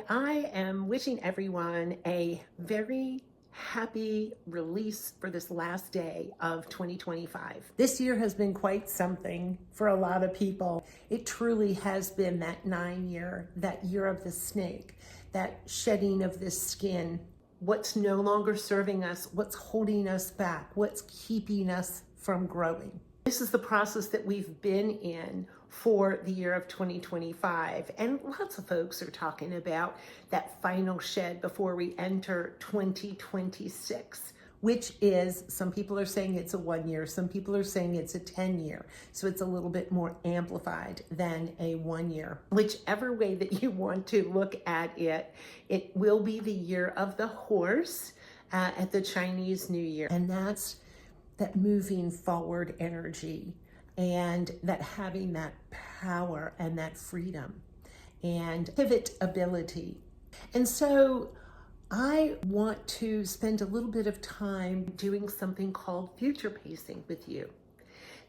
I am wishing everyone a very happy release for this last day of 2025. This year has been quite something for a lot of people. It truly has been that 9 year, that year of the snake, that shedding of this skin, what's no longer serving us, what's holding us back, what's keeping us from growing. This is the process that we've been in for the year of 2025. And lots of folks are talking about that final shed before we enter 2026, which is, some people are saying it's a 1 year, some people are saying it's a 10 year. So it's a little bit more amplified than a 1 year. Whichever way that you want to look at it, it will be the year of the horse at the Chinese New Year. And that's that moving forward energy and that having that power and that freedom and pivot ability. And so I want to spend a little bit of time doing something called future pacing with you.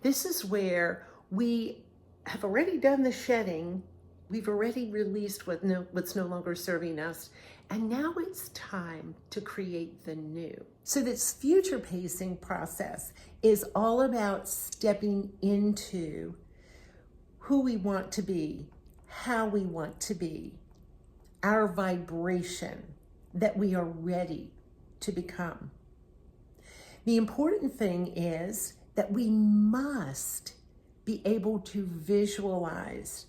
This is where we have already done the shedding. We've already released what's no longer serving us. And now it's time to create the new. So this future pacing process is all about stepping into who we want to be, how we want to be, our vibration that we are ready to become. The important thing is that we must be able to visualize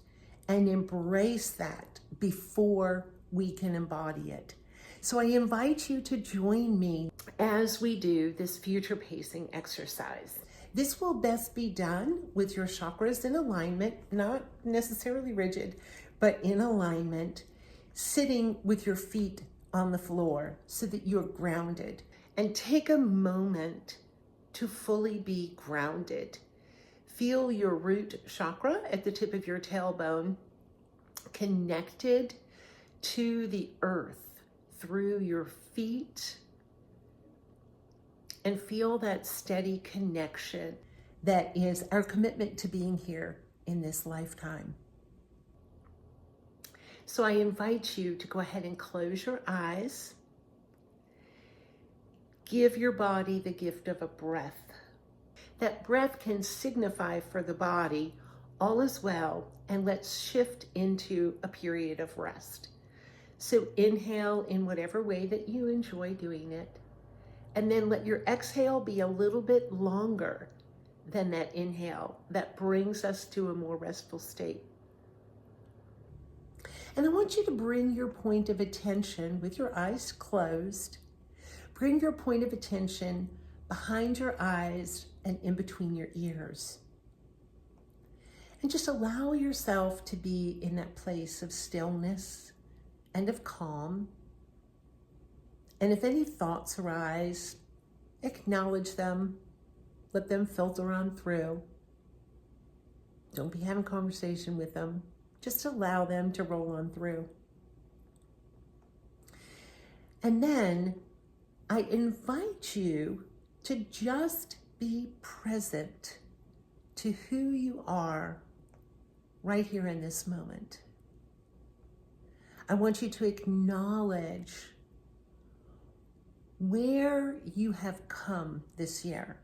and embrace that before we can embody it. So I invite you to join me as we do this future pacing exercise. This will best be done with your chakras in alignment, not necessarily rigid, but in alignment, sitting with your feet on the floor so that you're grounded. And take a moment to fully be grounded. Feel your root chakra at the tip of your tailbone connected to the earth through your feet, and feel that steady connection that is our commitment to being here in this lifetime. So I invite you to go ahead and close your eyes. Give your body the gift of a breath. That breath can signify for the body all is well, and let's shift into a period of rest. So inhale in whatever way that you enjoy doing it, and then let your exhale be a little bit longer than that inhale. That brings us to a more restful state. And I want you to bring your point of attention with your eyes closed. Bring your point of attention behind your eyes and in between your ears. And just allow yourself to be in that place of stillness and of calm. And if any thoughts arise, acknowledge them, let them filter on through. Don't be having conversation with them. Just allow them to roll on through. And then I invite you to just be present to who you are right here in this moment. I want you to acknowledge where you have come this year,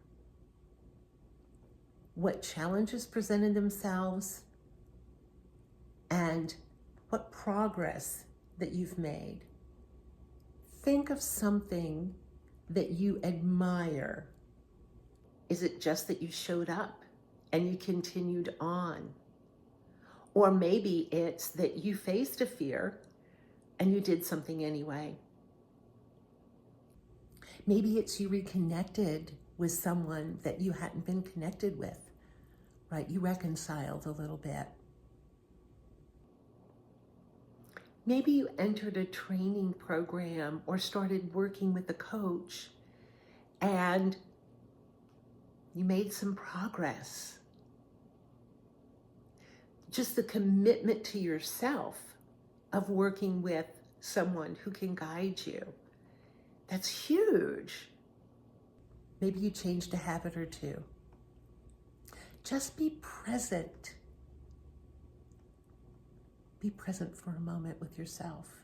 what challenges presented themselves, and what progress that you've made. Think of something that you admire. Is it just that you showed up and you continued on? Or maybe it's that you faced a fear and you did something anyway. Maybe it's you reconnected with someone that you hadn't been connected with, right? You reconciled a little bit. Maybe you entered a training program or started working with a coach and you made some progress. Just the commitment to yourself of working with someone who can guide you. That's huge. Maybe you changed a habit or two. Just be present. Be present for a moment with yourself.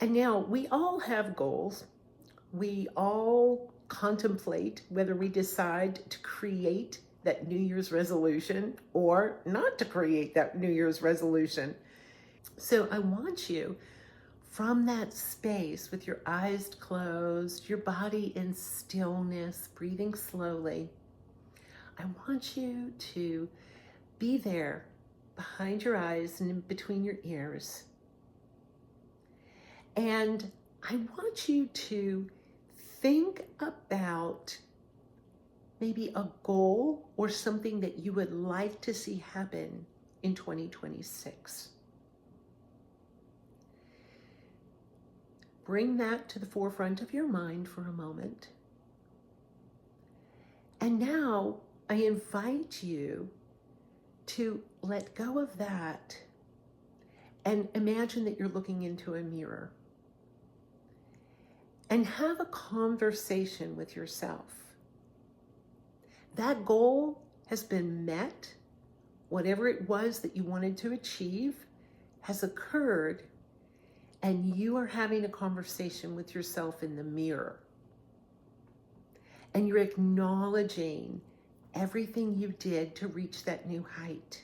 And now we all have goals. We all contemplate whether we decide to create that New Year's resolution or not to create that New Year's resolution. So I want you, from that space with your eyes closed, your body in stillness, breathing slowly, I want you to be there behind your eyes and in between your ears. And I want you to think about maybe a goal or something that you would like to see happen in 2026. Bring that to the forefront of your mind for a moment. And now I invite you to let go of that and imagine that you're looking into a mirror and have a conversation with yourself. That goal has been met. Whatever it was that you wanted to achieve has occurred, and you are having a conversation with yourself in the mirror. And you're acknowledging everything you did to reach that new height.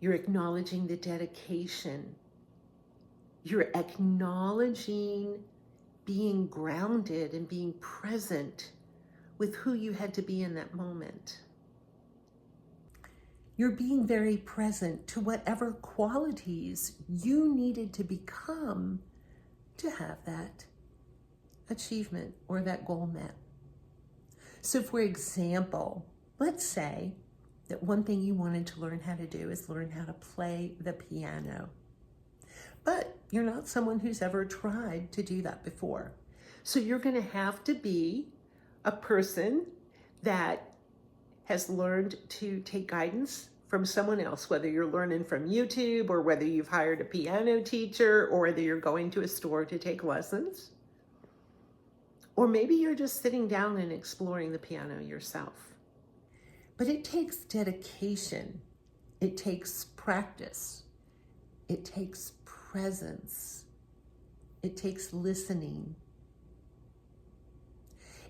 You're acknowledging the dedication. You're acknowledging being grounded and being present with who you had to be in that moment. You're being very present to whatever qualities you needed to become to have that achievement or that goal met. So for example, let's say that one thing you wanted to learn how to do is learn how to play the piano. But you're not someone who's ever tried to do that before. So you're going to have to be a person that has learned to take guidance from someone else, whether you're learning from YouTube or whether you've hired a piano teacher or whether you're going to a store to take lessons. Or maybe you're just sitting down and exploring the piano yourself. But it takes dedication. It takes practice. It takes presence. It takes listening.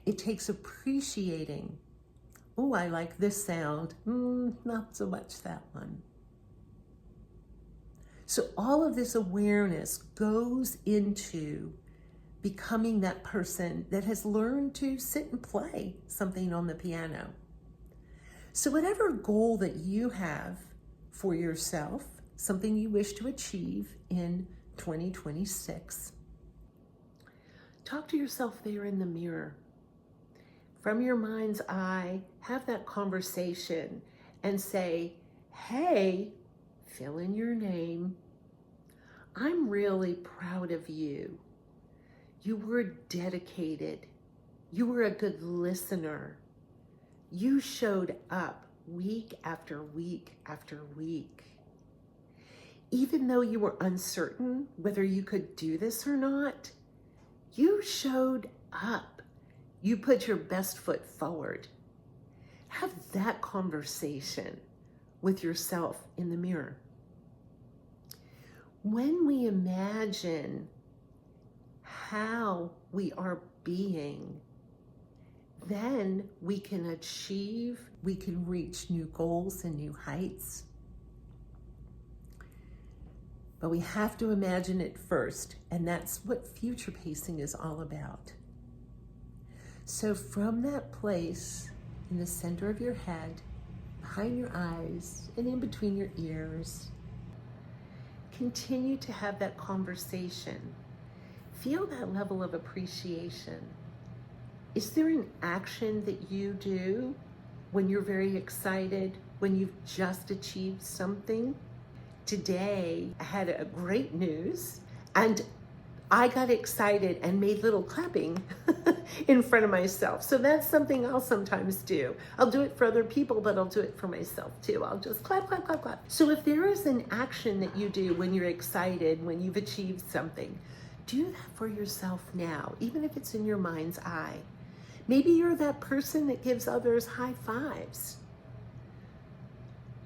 It takes appreciating. Oh, I like this sound. Not so much that one. So all of this awareness goes into becoming that person that has learned to sit and play something on the piano. So whatever goal that you have for yourself, something you wish to achieve in 2026, talk to yourself there in the mirror. From your mind's eye, have that conversation and say, hey, fill in your name. I'm really proud of you. You were dedicated. You were a good listener. You showed up week after week after week. Even though you were uncertain whether you could do this or not, you showed up. You put your best foot forward. Have that conversation with yourself in the mirror. When we imagine how we are being, then we can achieve, we can reach new goals and new heights. But we have to imagine it first, and that's what future pacing is all about. So from that place in the center of your head, behind your eyes, and in between your ears, continue to have that conversation. Feel that level of appreciation. Is there an action that you do when you're very excited, when you've just achieved something? Today, I had a great news, and I got excited and made little clapping in front of myself. So that's something I'll sometimes do. I'll do it for other people, but I'll do it for myself too. I'll just clap, clap, clap, clap. So if there is an action that you do when you're excited, when you've achieved something, do that for yourself now, even if it's in your mind's eye. Maybe you're that person that gives others high fives.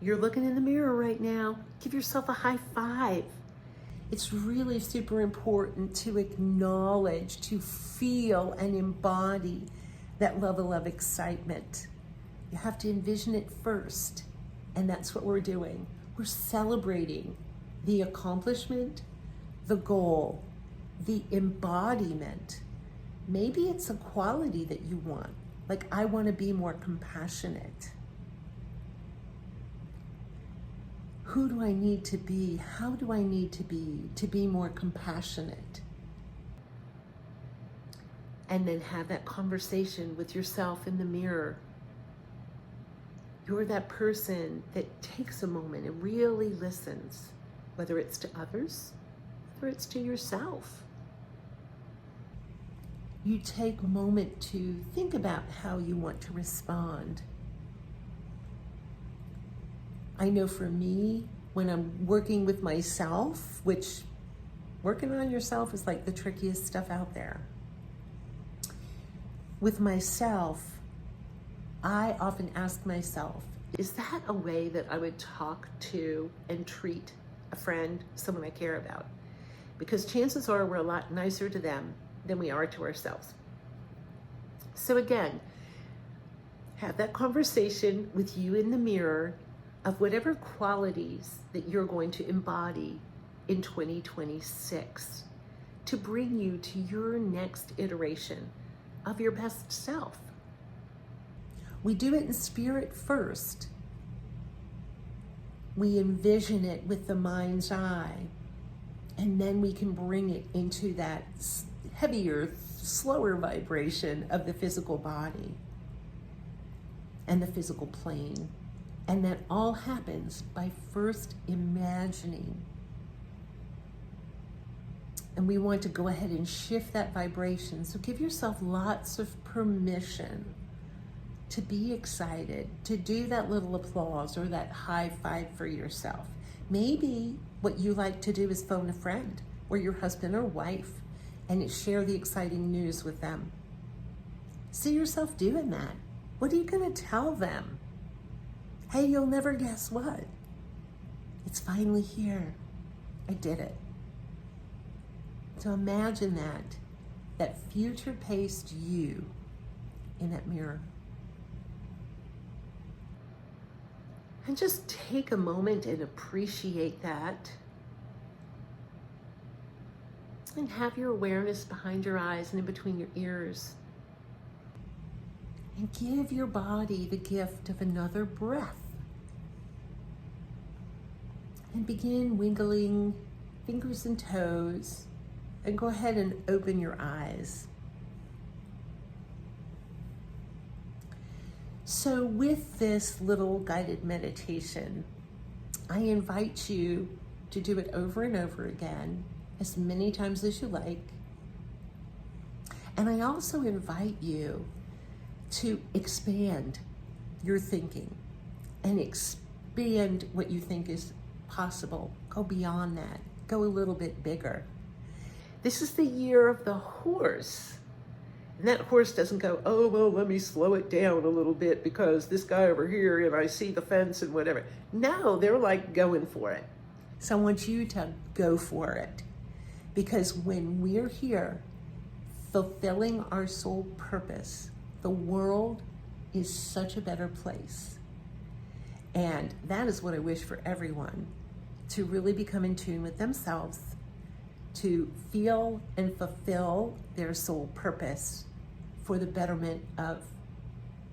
You're looking in the mirror right now. Give yourself a high five. It's really super important to acknowledge, to feel and embody that level of excitement. You have to envision it first, and that's what we're doing. We're celebrating the accomplishment, the goal, the embodiment. Maybe it's a quality that you want, like I want to be more compassionate. Who do I need to be? How do I need to be more compassionate? And then have that conversation with yourself in the mirror. You're that person that takes a moment and really listens, whether it's to others, whether it's to yourself. You take a moment to think about how you want to respond. I know for me, when I'm working with myself, which working on yourself is like the trickiest stuff out there. With myself, I often ask myself, is that a way that I would talk to and treat a friend, someone I care about? Because chances are we're a lot nicer to them than we are to ourselves. So again, have that conversation with you in the mirror of whatever qualities that you're going to embody in 2026 to bring you to your next iteration of your best self. We do it in spirit first. We envision it with the mind's eye, and then we can bring it into that heavier, slower vibration of the physical body and the physical plane. And that all happens by first imagining. And we want to go ahead and shift that vibration. So give yourself lots of permission to be excited, to do that little applause or that high five for yourself. Maybe what you like to do is phone a friend or your husband or wife and share the exciting news with them. See yourself doing that. What are you going to tell them? Hey, you'll never guess what. It's finally here. I did it. So imagine that future-paced you in that mirror. And just take a moment and appreciate that. And have your awareness behind your eyes and in between your ears. And give your body the gift of another breath. And begin wiggling fingers and toes. And go ahead and open your eyes. So with this little guided meditation, I invite you to do it over and over again, as many times as you like. And I also invite you to expand your thinking and expand what you think is possible. Go beyond that. Go a little bit bigger. This is the year of the horse. And that horse doesn't go, oh, well, let me slow it down a little bit because this guy over here and I see the fence and whatever. No, they're like going for it. So I want you to go for it. Because when we're here fulfilling our soul purpose, the world is such a better place. And that is what I wish for everyone, to really become in tune with themselves, to feel and fulfill their soul purpose for the betterment of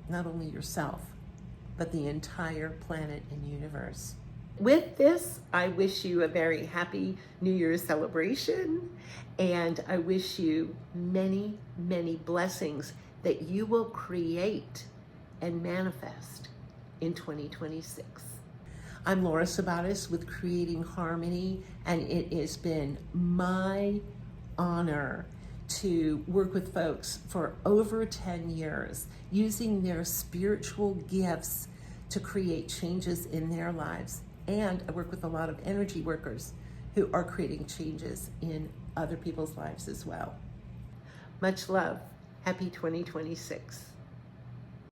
not only yourself, but the entire planet and universe. With this, I wish you a very happy New Year's celebration, and I wish you many, many blessings that you will create and manifest in 2026. I'm Laura Sabatis with Creating Harmony, and it has been my honor to work with folks for over 10 years, using their spiritual gifts to create changes in their lives. And I work with a lot of energy workers who are creating changes in other people's lives as well. Much love. Happy 2026.